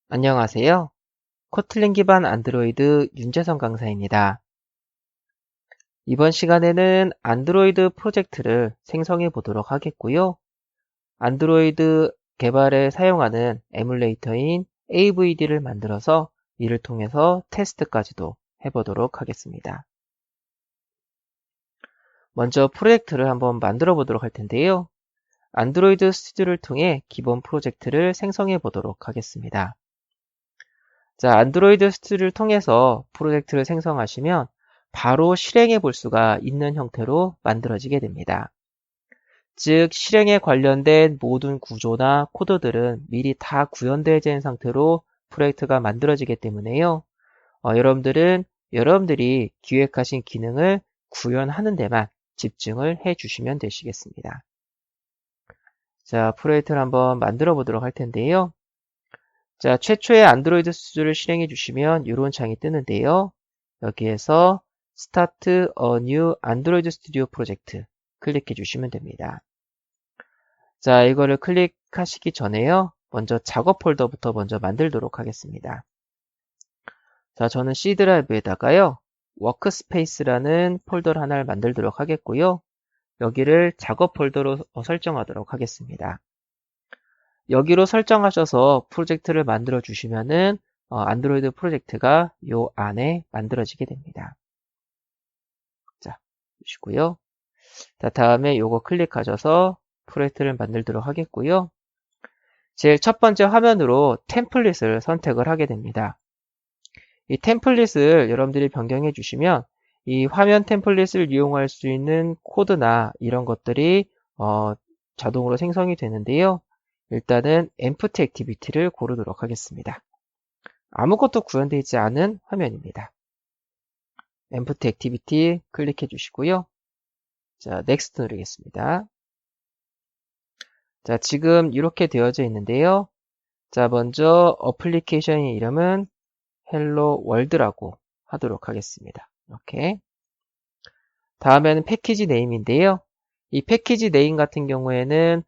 안녕하세요. 코틀린 기반 안드로이드 윤재성 강사입니다. 이번 시간에는 안드로이드 프로젝트를 생성해 보도록 하겠고요. 안드로이드 개발에 사용하는 에뮬레이터인 AVD를 만들어서 이를 통해서 테스트까지도 해보도록 하겠습니다. 먼저 프로젝트를 한번 만들어 보도록 할 텐데요. 안드로이드 스튜디오를 통해 기본 프로젝트를 생성해 보도록 하겠습니다. 자, 안드로이드 스튜디오를 통해서 프로젝트를 생성하시면 바로 실행해 볼 수가 있는 형태로 만들어지게 됩니다. 즉, 실행에 관련된 모든 구조나 코드들은 미리 다 구현되어 있는 상태로 프로젝트가 만들어지기 때문에요. 여러분들이 기획하신 기능을 구현하는 데만 집중을 해 주시면 되시겠습니다. 자, 프로젝트를 한번 만들어 보도록 할 텐데요. 자, 최초의 안드로이드 스튜디오를 실행해 주시면 이런 창이 뜨는데요. 여기에서 Start a New Android Studio Project 클릭해 주시면 됩니다. 자, 이거를 클릭하시기 전에요. 먼저 작업 폴더부터 먼저 만들도록 하겠습니다. 자, 저는 C 드라이브에다가요. 워크스페이스라는 폴더를 하나를 만들도록 하겠고요. 여기를 작업 폴더로 설정하도록 하겠습니다. 여기로 설정하셔서 프로젝트를 만들어 주시면은 안드로이드 프로젝트가 요 안에 만들어지게 됩니다. 자, 보시고요. 자, 다음에 요거 클릭하셔서 프로젝트를 만들도록 하겠고요. 제일 첫 번째 화면으로 템플릿을 선택을 하게 됩니다. 이 템플릿을 여러분들이 변경해 주시면 이 화면 템플릿을 이용할 수 있는 코드나 이런 것들이 자동으로 생성이 되는데요. 일단은 Empty Activity를 고르도록 하겠습니다. 아무것도 구현되어 있지 않은 화면입니다. Empty Activity 클릭해 주시고요. 자, Next 누르겠습니다. 자, 지금 이렇게 되어져 있는데요. 자, 먼저 어플리케이션의 이름은 Hello World라고 하도록 하겠습니다. 이렇게. 다음에는 패키지 네임인데요. 이 패키지 네임 같은 경우에는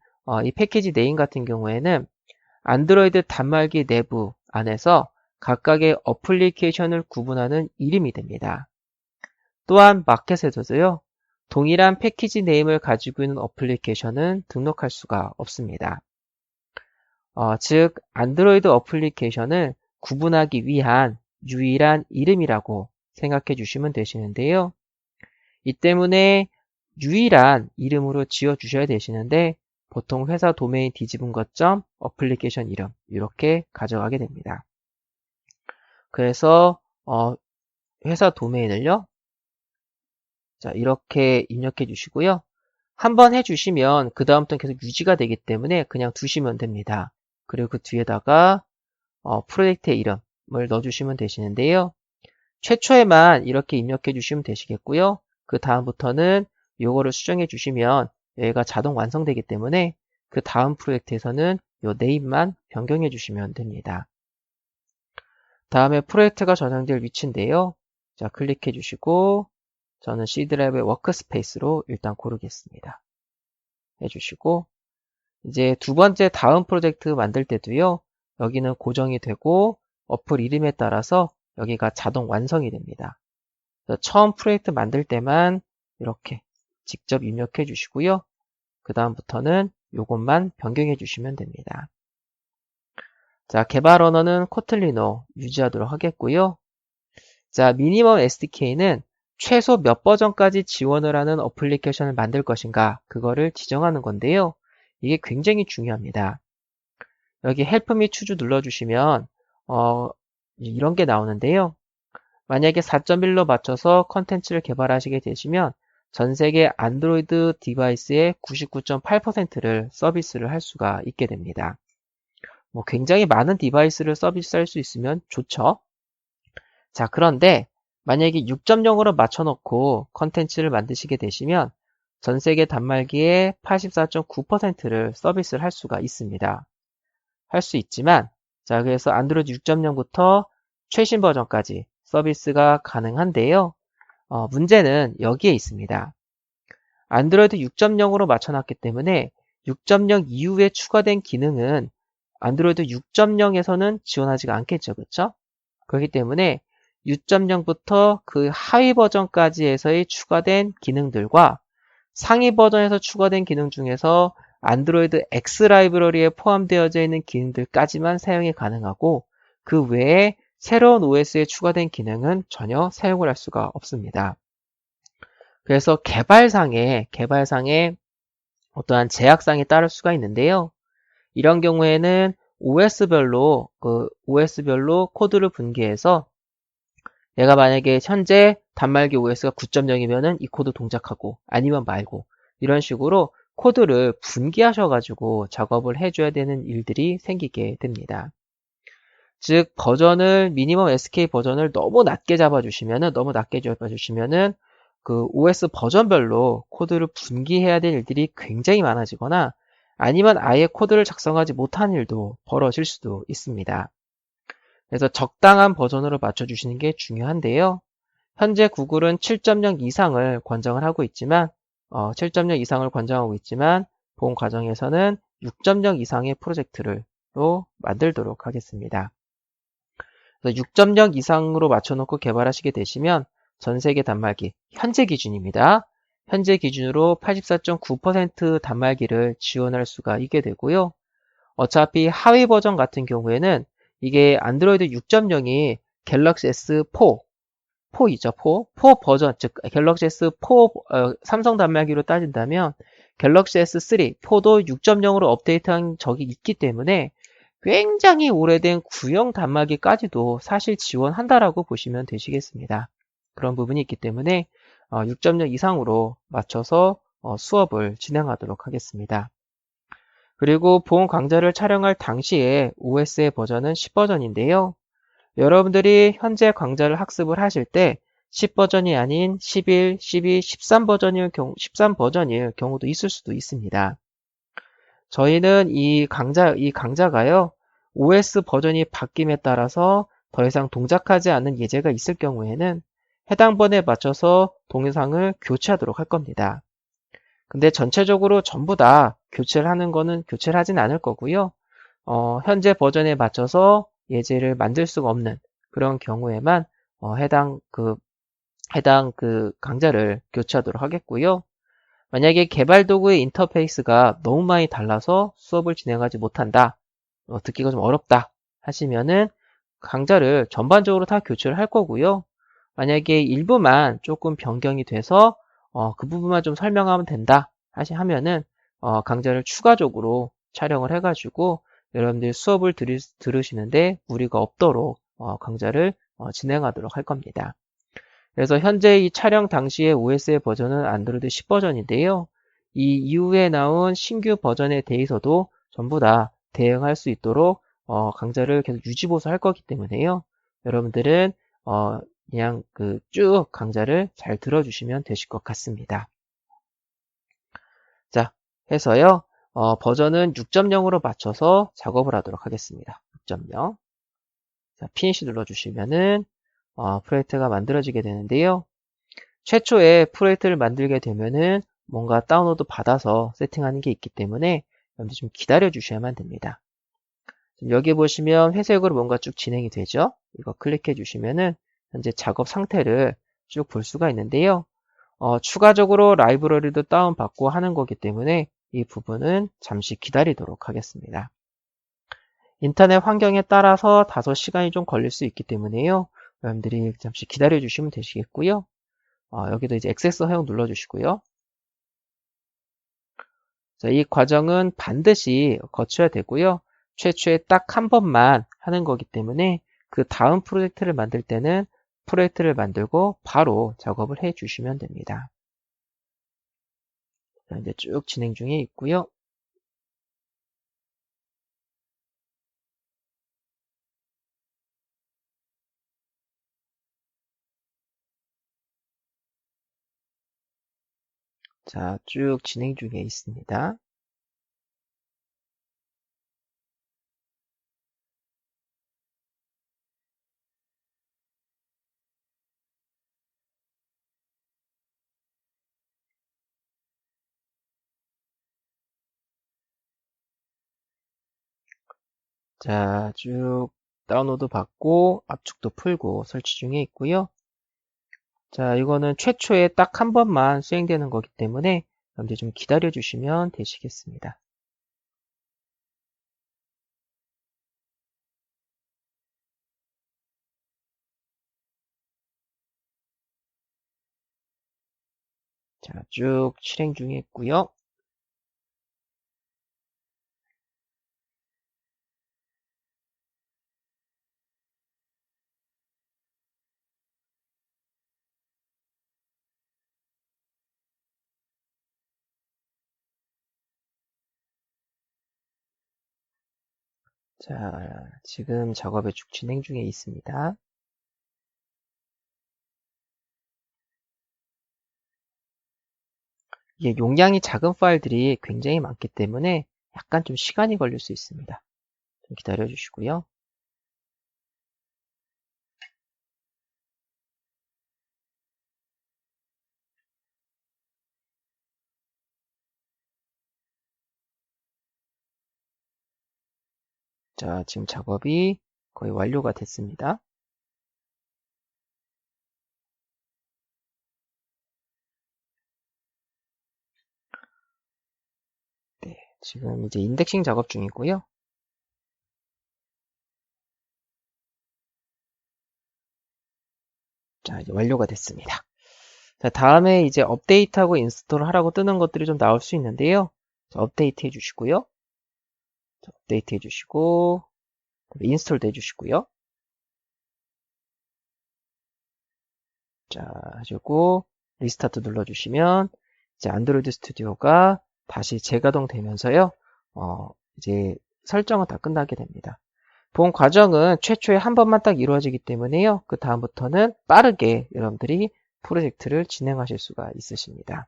안드로이드 단말기 내부 안에서 각각의 어플리케이션을 구분하는 이름이 됩니다. 또한 마켓에서도요, 동일한 패키지 네임을 가지고 있는 어플리케이션은 등록할 수가 없습니다. 즉, 안드로이드 어플리케이션을 구분하기 위한 유일한 이름이라고 생각해 주시면 되시는데요. 이 때문에 유일한 이름으로 지어 주셔야 되시는데 보통 회사 도메인 뒤집은 것점 어플리케이션 이름 이렇게 가져가게 됩니다. 그래서 회사 도메인을요. 자, 이렇게 입력해 주시고요. 한번 해주시면 그 다음부터는 계속 유지가 되기 때문에 그냥 두시면 됩니다. 그리고 그 뒤에다가 프로젝트의 이름을 넣어주시면 되시는데요. 최초에만 이렇게 입력해 주시면 되시겠고요. 그 다음부터는 요거를 수정해 주시면 얘가 자동 완성되기 때문에 그 다음 프로젝트에서는 요 네임만 변경해 주시면 됩니다. 다음에 프로젝트가 저장될 위치인데요. 자, 클릭해 주시고 저는 C 드라이브의 워크스페이스로 일단 고르겠습니다. 해주시고 이제 두 번째 다음 프로젝트 만들 때도요. 여기는 고정이 되고 어플 이름에 따라서 여기가 자동 완성이 됩니다. 처음 프로젝트 만들 때만 이렇게 직접 입력해 주시고요. 그 다음부터는 이것만 변경해 주시면 됩니다. 자, 개발 언어는 코틀리노 유지하도록 하겠고요. 자, 미니멈 SDK는 최소 몇 버전까지 지원을 하는 어플리케이션을 만들 것인가 그거를 지정하는 건데요. 이게 굉장히 중요합니다. 여기 헬프 및 추주 눌러주시면 이런 게 나오는데요. 만약에 4.1로 맞춰서 컨텐츠를 개발하시게 되시면 전 세계 안드로이드 디바이스의 99.8%를 서비스를 할 수가 있게 됩니다. 굉장히 많은 디바이스를 서비스할 수 있으면 좋죠. 자, 그런데 만약에 6.0으로 맞춰놓고 컨텐츠를 만드시게 되시면 전 세계 단말기의 84.9%를 서비스를 할 수가 있습니다. 할 수 있지만, 자, 그래서 안드로이드 6.0부터 최신 버전까지 서비스가 가능한데요. 문제는 여기에 있습니다. 안드로이드 6.0으로 맞춰놨기 때문에 6.0 이후에 추가된 기능은 안드로이드 6.0에서는 지원하지가 않겠죠. 그쵸? 그렇기 때문에 6.0부터 그 하위 버전까지에서의 추가된 기능들과 상위 버전에서 추가된 기능 중에서 안드로이드 X 라이브러리에 포함되어져 있는 기능들까지만 사용이 가능하고 그 외에 새로운 OS에 추가된 기능은 전혀 사용을 할 수가 없습니다. 그래서 개발상에 어떠한 제약상이 따를 수가 있는데요. 이런 경우에는 OS별로 코드를 분기해서 내가 만약에 현재 단말기 OS가 9.0이면은 이 코드 동작하고 아니면 말고 이런 식으로 코드를 분기하셔가지고 작업을 해줘야 되는 일들이 생기게 됩니다. 즉 미니멈 SK 버전을 너무 낮게 잡아주시면은 그 OS 버전별로 코드를 분기해야 될 일들이 굉장히 많아지거나 아니면 아예 코드를 작성하지 못한 일도 벌어질 수도 있습니다. 그래서 적당한 버전으로 맞춰주시는 게 중요한데요. 현재 구글은 7.0 이상을 권장을 하고 있지만 7.0 이상을 권장하고 있지만 본 과정에서는 6.0 이상의 프로젝트를 또 만들도록 하겠습니다. 그래서 6.0 이상으로 맞춰놓고 개발하시게 되시면 전 세계 단말기 현재 기준입니다. 현재 기준으로 84.9% 단말기를 지원할 수가 있게 되고요. 어차피 하위 버전 같은 경우에는 이게 안드로이드 6.0이 갤럭시 S4이죠. 4 버전, 즉 갤럭시 S4 삼성 단말기로 따진다면 갤럭시 S3, 4도 6.0으로 업데이트한 적이 있기 때문에 굉장히 오래된 구형 단말기까지도 사실 지원한다라고 보시면 되시겠습니다. 그런 부분이 있기 때문에 6.0 이상으로 맞춰서 수업을 진행하도록 하겠습니다. 그리고 본 강좌를 촬영할 당시에 OS의 버전은 10버전인데요. 여러분들이 현재 강좌를 학습을 하실 때 10버전이 아닌 11, 12, 13버전일 경우도 있을 수도 있습니다. 저희는 이 강좌가요, OS 버전이 바뀜에 따라서 더 이상 동작하지 않는 예제가 있을 경우에는 해당 번에 맞춰서 동영상을 교체하도록 할 겁니다. 근데 전체적으로 전부 다 교체를 하진 않을 거고요. 현재 버전에 맞춰서 예제를 만들 수가 없는 그런 경우에만 해당 강좌를 교체하도록 하겠고요. 만약에 개발 도구의 인터페이스가 너무 많이 달라서 수업을 진행하지 못한다, 듣기가 좀 어렵다 하시면은 강좌를 전반적으로 다 교체를 할 거고요. 만약에 일부만 조금 변경이 돼서 그 부분만 좀 설명하면 된다 하면은 강좌를 추가적으로 촬영을 해가지고 여러분들 수업을 들으시는데 무리가 없도록 강좌를 진행하도록 할 겁니다. 그래서 현재 이 촬영 당시의 OS의 버전은 안드로이드 10버전인데요. 이 이후에 나온 신규 버전에 대해서도 전부 다 대응할 수 있도록 강좌를 계속 유지보수할 거기 때문에요. 여러분들은 그냥 쭉 강좌를 잘 들어주시면 되실 것 같습니다. 자, 해서요. 버전은 6.0으로 맞춰서 작업을 하도록 하겠습니다. 6.0. 자, 피니시 눌러주시면은 프로젝트가 만들어지게 되는데요. 최초에 프로젝트를 만들게 되면은 뭔가 다운로드 받아서 세팅하는 게 있기 때문에 여러분들 좀 기다려 주셔야만 됩니다. 여기 보시면 회색으로 뭔가 쭉 진행이 되죠. 이거 클릭해 주시면은 현재 작업 상태를 쭉 볼 수가 있는데요. 추가적으로 라이브러리도 다운받고 하는 거기 때문에 이 부분은 잠시 기다리도록 하겠습니다. 인터넷 환경에 따라서 다소 시간이 좀 걸릴 수 있기 때문에요. 여러분들이 잠시 기다려 주시면 되시겠고요. 여기도 이제 액세스 허용 눌러주시고요. 자, 이 과정은 반드시 거쳐야 되고요. 최초에 딱 한 번만 하는 거기 때문에 그 다음 프로젝트를 만들 때는 프로젝트를 만들고 바로 작업을 해 주시면 됩니다. 자, 이제 쭉 진행 중에 있고요. 자, 쭉 진행 중에 있습니다. 자, 쭉 다운로드 받고 압축도 풀고 설치 중에 있고요. 자, 이거는 최초에 딱 한 번만 수행되는 거기 때문에 여러분들 좀 기다려 주시면 되시겠습니다. 자, 쭉 실행 중에 있고요. 자, 지금 작업에 쭉 진행 중에 있습니다. 이게 용량이 작은 파일들이 굉장히 많기 때문에 약간 좀 시간이 걸릴 수 있습니다. 좀 기다려 주시고요. 자, 지금 작업이 거의 완료가 됐습니다. 네, 지금 이제 인덱싱 작업 중이고요. 자, 이제 완료가 됐습니다. 자, 다음에 이제 업데이트하고 인스톨 하라고 뜨는 것들이 좀 나올 수 있는데요. 자, 업데이트 해주시고요. 자, 업데이트 해주시고, 인스톨도 해주시고요. 자, 하시고, 리스타트 눌러주시면, 이제 안드로이드 스튜디오가 다시 재가동되면서요, 이제 설정은 다 끝나게 됩니다. 본 과정은 최초에 한 번만 딱 이루어지기 때문에요. 그 다음부터는 빠르게 여러분들이 프로젝트를 진행하실 수가 있으십니다.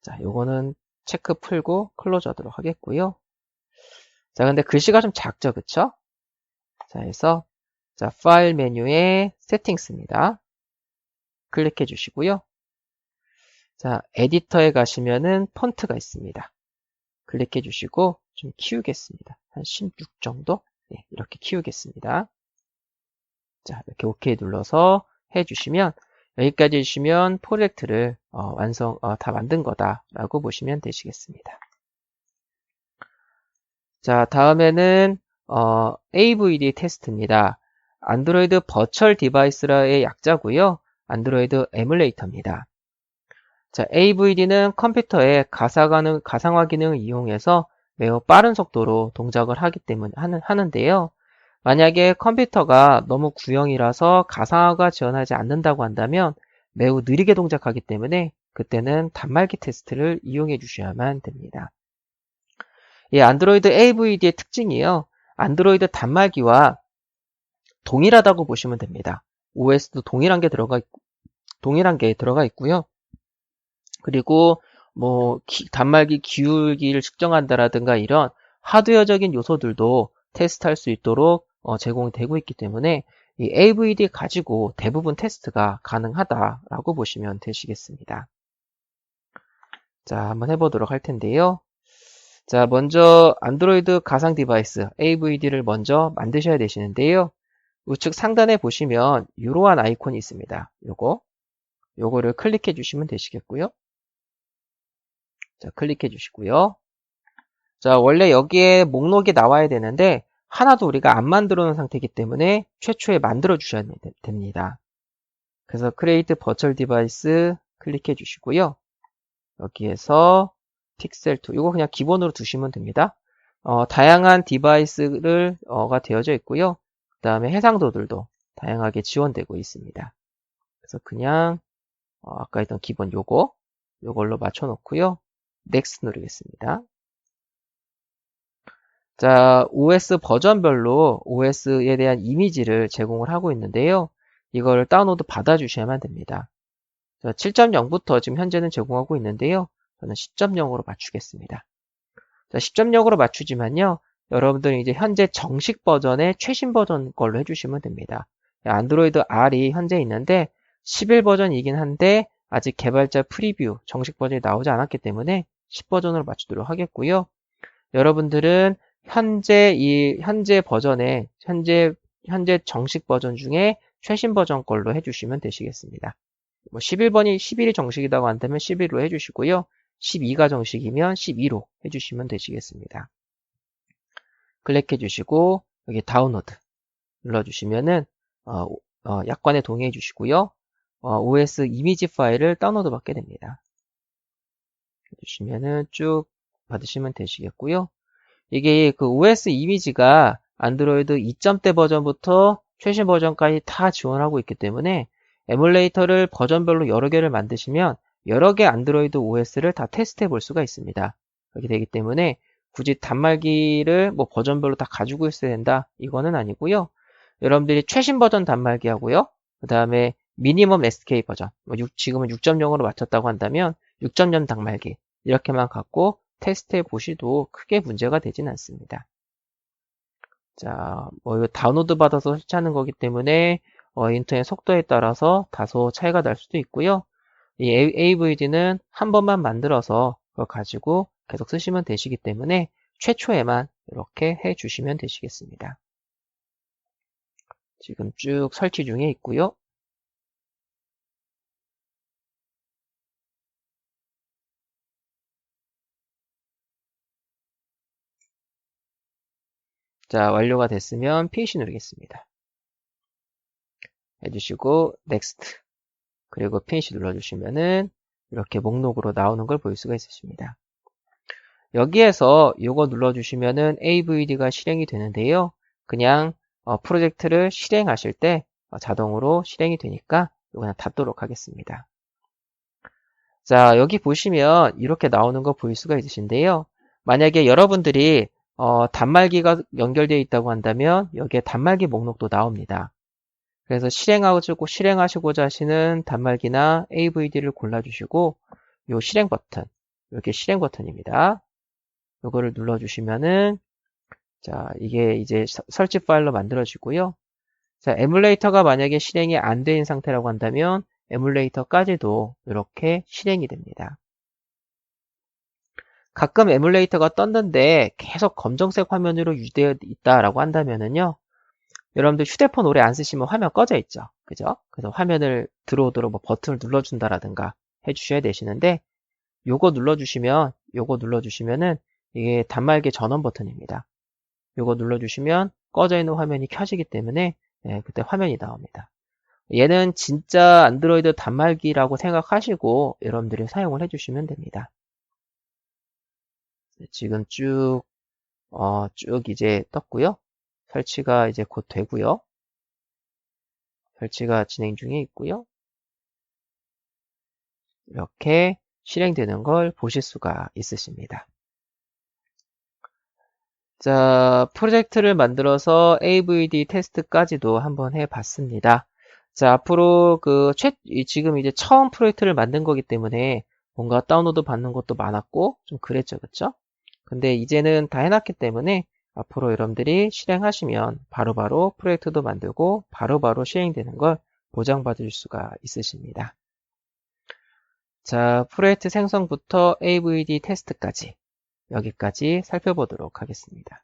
자, 요거는 체크 풀고 클로즈 하도록 하겠고요. 자, 근데 글씨가 좀 작죠, 그쵸? 자, 해서, 자, 파일 메뉴에 세팅스입니다. 클릭해 주시고요. 자, 에디터에 가시면은 폰트가 있습니다. 클릭해 주시고, 좀 키우겠습니다. 한 16 정도? 네, 이렇게 키우겠습니다. 자, 이렇게 OK 눌러서 해주시면, 여기까지 해주시면 프로젝트를 다 만든 거다라고 보시면 되시겠습니다. 자, 다음에는 AVD 테스트입니다. 안드로이드 버추얼 디바이스의 약자고요. 안드로이드 에뮬레이터입니다. 자, AVD는 컴퓨터의 가상화 기능을 이용해서 매우 빠른 속도로 동작을 하기 때문에 하는데요. 만약에 컴퓨터가 너무 구형이라서 가상화가 지원하지 않는다고 한다면 매우 느리게 동작하기 때문에 그때는 단말기 테스트를 이용해 주셔야만 됩니다. 이 안드로이드 AVD의 특징이요. 안드로이드 단말기와 동일하다고 보시면 됩니다. OS도 동일한 게 들어가 있고요. 그리고 뭐 단말기 기울기를 측정한다라든가 이런 하드웨어적인 요소들도 테스트할 수 있도록 제공이 되고 있기 때문에 이 AVD 가지고 대부분 테스트가 가능하다라고 보시면 되시겠습니다. 자, 한번 해보도록 할 텐데요. 자, 먼저 안드로이드 가상 디바이스 AVD를 먼저 만드셔야 되시는데요. 우측 상단에 보시면 이러한 아이콘이 있습니다. 요거를 클릭해 주시면 되시겠고요. 자, 클릭해 주시고요. 자, 원래 여기에 목록이 나와야 되는데 하나도 우리가 안 만들어 놓은 상태이기 때문에 최초에 만들어 주셔야 됩니다. 그래서 Create Virtual Device 클릭해 주시고요. 여기에서 픽셀2 이거 그냥 기본으로 두시면 됩니다. 다양한 디바이스가 되어져 있고요. 그 다음에 해상도들도 다양하게 지원되고 있습니다. 그래서 그냥 아까 했던 기본 요걸로 맞춰 놓고요. Next 누르겠습니다. 자, OS 버전별로 OS에 대한 이미지를 제공을 하고 있는데요. 이걸 다운로드 받아주셔야만 됩니다. 7.0부터 지금 현재는 제공하고 있는데요. 저는 10.0으로 맞추겠습니다. 자, 10.0으로 맞추지만요. 여러분들은 이제 현재 정식 버전의 최신 버전 걸로 해주시면 됩니다. 안드로이드 R이 현재 있는데 11 버전이긴 한데 아직 개발자 프리뷰 정식 버전이 나오지 않았기 때문에 10 버전으로 맞추도록 하겠고요. 여러분들은 현재 버전에, 현재 정식 버전 중에 최신 버전 걸로 해주시면 되시겠습니다. 뭐 11이 정식이라고 한다면 11로 해주시고요. 12가 정식이면 12로 해주시면 되시겠습니다. 클릭해 주시고 여기 다운로드 눌러주시면은 약관에 동의해 주시고요. OS 이미지 파일을 다운로드 받게 됩니다. 해주시면은 쭉 받으시면 되시겠고요. 이게 그 OS 이미지가 안드로이드 2.0 버전부터 최신 버전까지 다 지원하고 있기 때문에 에뮬레이터를 버전별로 여러 개를 만드시면 여러 개 안드로이드 OS를 다 테스트해 볼 수가 있습니다. 그렇게 되기 때문에 굳이 단말기를 뭐 버전별로 다 가지고 있어야 된다, 이거는 아니고요. 여러분들이 최신 버전 단말기 하고요. 그 다음에 미니멈 SK 버전, 지금은 6.0으로 맞췄다고 한다면 6.0 단말기 이렇게만 갖고 테스트해 보시도 크게 문제가 되진 않습니다. 자, 이거 다운로드 받아서 설치하는 거기 때문에 인터넷 속도에 따라서 다소 차이가 날 수도 있고요. 이 AVD는 한 번만 만들어서 그걸 가지고 계속 쓰시면 되시기 때문에 최초에만 이렇게 해 주시면 되시겠습니다. 지금 쭉 설치 중에 있고요. 자, 완료가 됐으면 Finish 누르겠습니다. 해주시고 Next 그리고 Finish 눌러주시면은 이렇게 목록으로 나오는 걸 볼 수가 있으십니다. 여기에서 이거 눌러주시면은 AVD가 실행이 되는데요. 그냥 프로젝트를 실행하실 때 자동으로 실행이 되니까 이거 그냥 닫도록 하겠습니다. 자, 여기 보시면 이렇게 나오는 거 보일 수가 있으신데요. 만약에 여러분들이 단말기가 연결되어 있다고 한다면 여기에 단말기 목록도 나옵니다. 그래서 실행하시고자 하시는 단말기나 AVD를 골라주시고 요 실행 버튼, 이렇게 실행 버튼입니다. 요거를 눌러주시면은 자, 이게 이제 설치 파일로 만들어지고요. 자, 에뮬레이터가 만약에 실행이 안 된 상태라고 한다면 에뮬레이터까지도 이렇게 실행이 됩니다. 가끔 에뮬레이터가 떴는데 계속 검정색 화면으로 유지되어 있다라고 한다면은요. 여러분들 휴대폰 오래 안 쓰시면 화면 꺼져 있죠. 그죠? 그래서 화면을 들어오도록 뭐 버튼을 눌러준다라든가 해주셔야 되시는데 요거 눌러주시면은 이게 단말기 전원 버튼입니다. 요거 눌러주시면 꺼져 있는 화면이 켜지기 때문에 그때 화면이 나옵니다. 얘는 진짜 안드로이드 단말기라고 생각하시고 여러분들이 사용을 해주시면 됩니다. 지금 쭉 이제 떴고요. 설치가 이제 곧 되고요. 설치가 진행 중에 있고요. 이렇게 실행되는 걸 보실 수가 있으십니다. 자, 프로젝트를 만들어서 AVD 테스트까지도 한번 해봤습니다. 자, 앞으로 지금 이제 처음 프로젝트를 만든 거기 때문에 뭔가 다운로드 받는 것도 많았고 좀 그랬죠, 그쵸? 근데 이제는 다 해놨기 때문에 앞으로 여러분들이 실행하시면 바로바로 프로젝트도 만들고 바로바로 실행되는 걸 보장받을 수가 있으십니다. 자, 프로젝트 생성부터 AVD 테스트까지 여기까지 살펴보도록 하겠습니다.